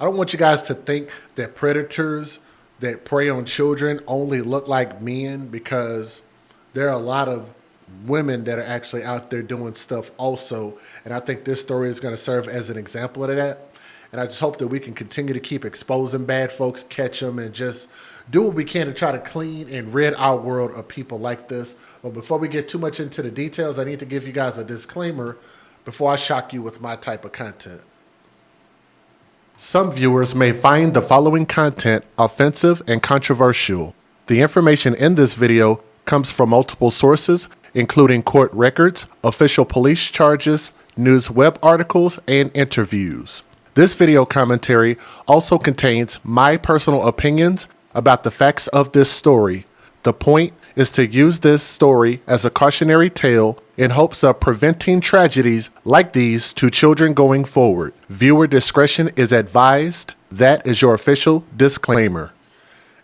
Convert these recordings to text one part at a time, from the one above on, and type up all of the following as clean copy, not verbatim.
I don't want you guys to think that predators that prey on children only look like men, because there are a lot of women that are actually out there doing stuff also. And I think this story is going to serve as an example of that. And I just hope that we can continue to keep exposing bad folks, catch them, and just do what we can to try to clean and rid our world of people like this. But before we get too much into the details, I need to give you guys a disclaimer before I shock you with my type of content. Some viewers may find the following content offensive and controversial. The information in this video comes from multiple sources, including court records, official police charges, news web articles, and interviews. This video commentary also contains my personal opinions about the facts of this story. The point is to use this story as a cautionary tale in hopes of preventing tragedies like these to children going forward. Viewer discretion is advised. That is your official disclaimer.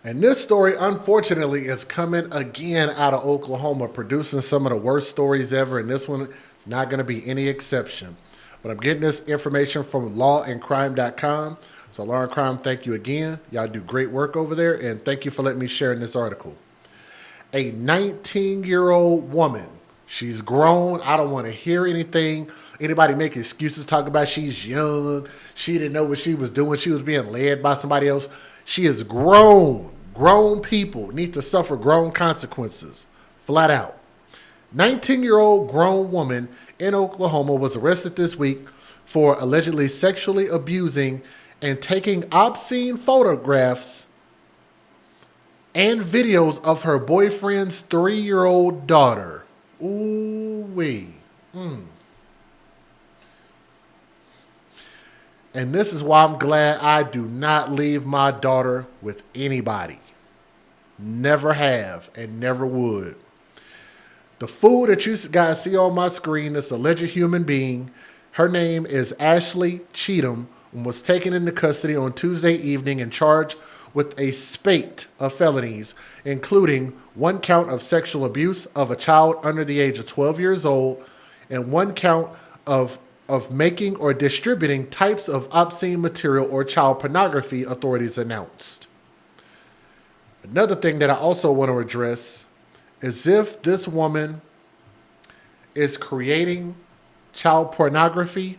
And this story, unfortunately, is coming again out of Oklahoma, producing some of the worst stories ever, and this one is not going to be any exception. But I'm getting this information from lawandcrime.com. So Law and Crime, thank you again. Y'all do great work over there, and thank you for letting me share in this article. A 19-year-old woman, she's grown. I don't want to hear anything. Anybody make excuses talking about she's young, she didn't know what she was doing, she was being led by somebody else. She is grown. Grown people need to suffer grown consequences, flat out. 19-year-old grown woman in Oklahoma was arrested this week for allegedly sexually abusing and taking obscene photographs and videos of her boyfriend's 3-year-old daughter. Ooh-wee. And this is why I'm glad I do not leave my daughter with anybody. Never have and never would. The fool that you guys see on my screen, this alleged human being, her name is Ashley Cheatham, and was taken into custody on Tuesday evening and charged with a spate of felonies, including 1 count of sexual abuse of a child under the age of 12 years old and 1 count of making or distributing types of obscene material or child pornography, authorities announced. Another thing that I also want to address is if this woman is creating child pornography,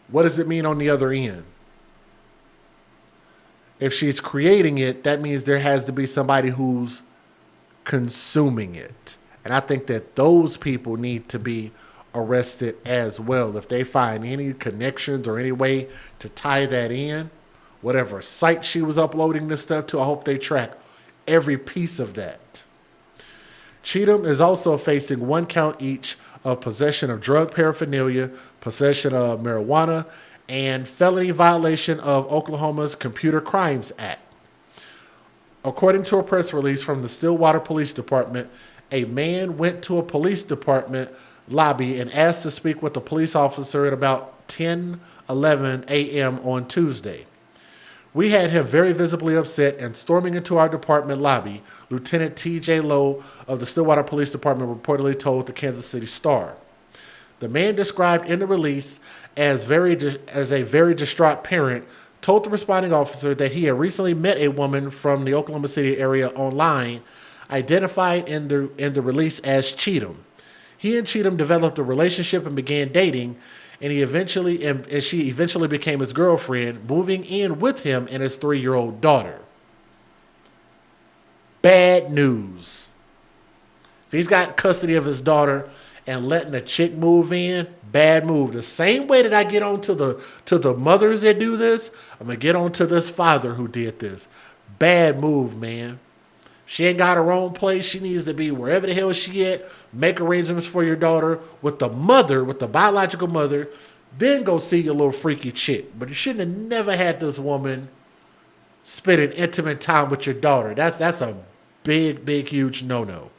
what does it mean on the other end? If she's creating it, that means there has to be somebody who's consuming it. And I think that those people need to be arrested as well. If they find any connections or any way to tie that in, whatever site she was uploading this stuff to, I hope they track every piece of that. Cheatham is also facing 1 count each of possession of drug paraphernalia, possession of marijuana, and felony violation of Oklahoma's Computer Crimes Act. According to a press release from the Stillwater Police Department, a man went to a police department lobby and asked to speak with a police officer at about 10:11 a.m. on Tuesday. We had him very visibly upset and storming into our department lobby, Lieutenant T.J. Lowe of the Stillwater Police Department reportedly told the Kansas City Star. The man, described in the release as a very distraught parent, told the responding officer that he had recently met a woman from the Oklahoma City area online, identified in the release as Cheatham. He and Cheatham developed a relationship and began dating, and she eventually became his girlfriend, moving in with him and his 3-year-old daughter. Bad news. If he's got custody of his daughter and letting the chick move in, bad move. The same way that I get on to the mothers that do this, I'm going to get on to this father who did this. Bad move, man. She ain't got her own place. She needs to be wherever the hell she at. Make arrangements for your daughter with the mother, with the biological mother. Then go see your little freaky chick. But you shouldn't have never had this woman spending intimate time with your daughter. That's a big, big, huge no-no.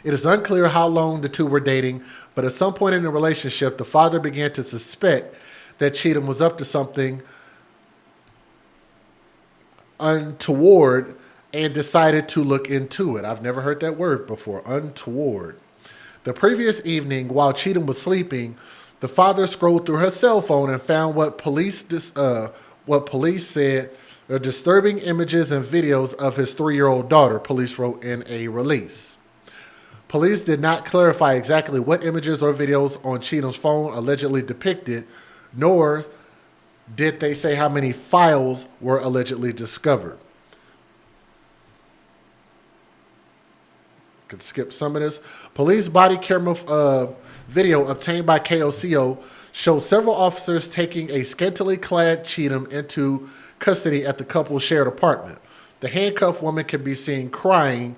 It is unclear how long the two were dating, but at some point in the relationship, the father began to suspect that Cheatham was up to something untoward and decided to look into it. I've never heard that word before, untoward. The previous evening, while Cheatham was sleeping, The father scrolled through her cell phone and found what police said are disturbing images and videos of his 3-year-old daughter, police wrote in a release. Police did not clarify exactly what images or videos on Cheatham's phone allegedly depicted, nor did they say how many files were allegedly discovered. Could skip some of this. Police body camera video obtained by KOCO shows several officers taking a scantily clad Cheatham into custody at the couple's shared apartment. The handcuffed woman can be seen crying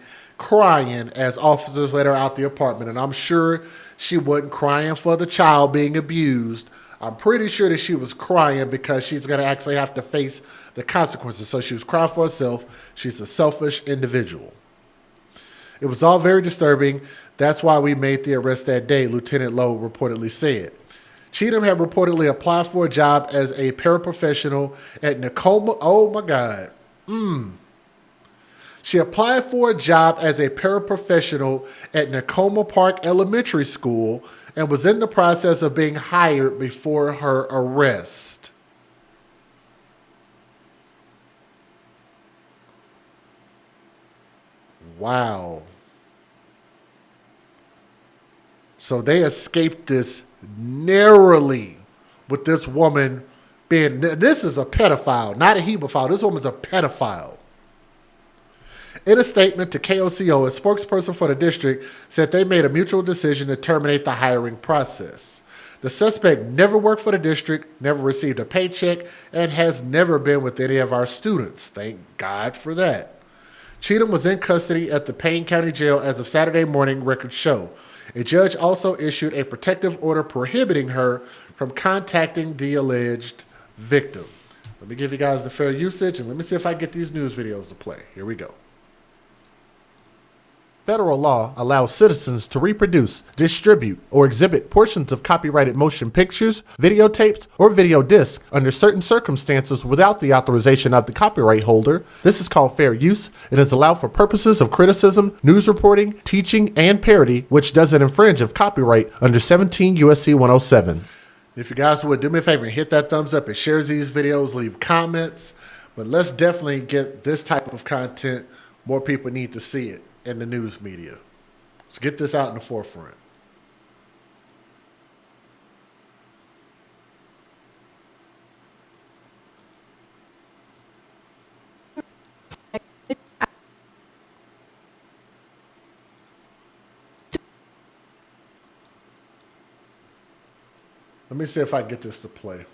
as officers let her out the apartment. And I'm sure she wasn't crying for the child being abused. I'm pretty sure that she was crying because she's going to actually have to face the consequences. So she was crying for herself. She's a selfish individual. It was all very disturbing. That's why we made the arrest that day, Lieutenant Lowe reportedly said. Cheatham had reportedly applied for a job as a paraprofessional at Nakoma. Oh, my God. She applied for a job as a paraprofessional at Nakoma Park Elementary School and was in the process of being hired before her arrest. Wow. So they escaped this narrowly with this woman being, this is a pedophile, not a hemophile. This woman's a pedophile. In a statement to KOCO, a spokesperson for the district said they made a mutual decision to terminate the hiring process. The suspect never worked for the district, never received a paycheck, and has never been with any of our students. Thank God for that. Cheatham was in custody at the Payne County Jail as of Saturday morning, records show. A judge also issued a protective order prohibiting her from contacting the alleged victim. Let me give you guys the fair usage, and let me see if I get these news videos to play. Here we go. Federal law allows citizens to reproduce, distribute, or exhibit portions of copyrighted motion pictures, videotapes, or video discs under certain circumstances without the authorization of the copyright holder. This is called fair use. It is allowed for purposes of criticism, news reporting, teaching, and parody, which doesn't infringe of copyright under 17 U.S.C. 107. If you guys would do me a favor and hit that thumbs up and share these videos, leave comments. But let's definitely get this type of content. More people need to see it in the news media. Let's get this out in the forefront. Let me see if I get this to play.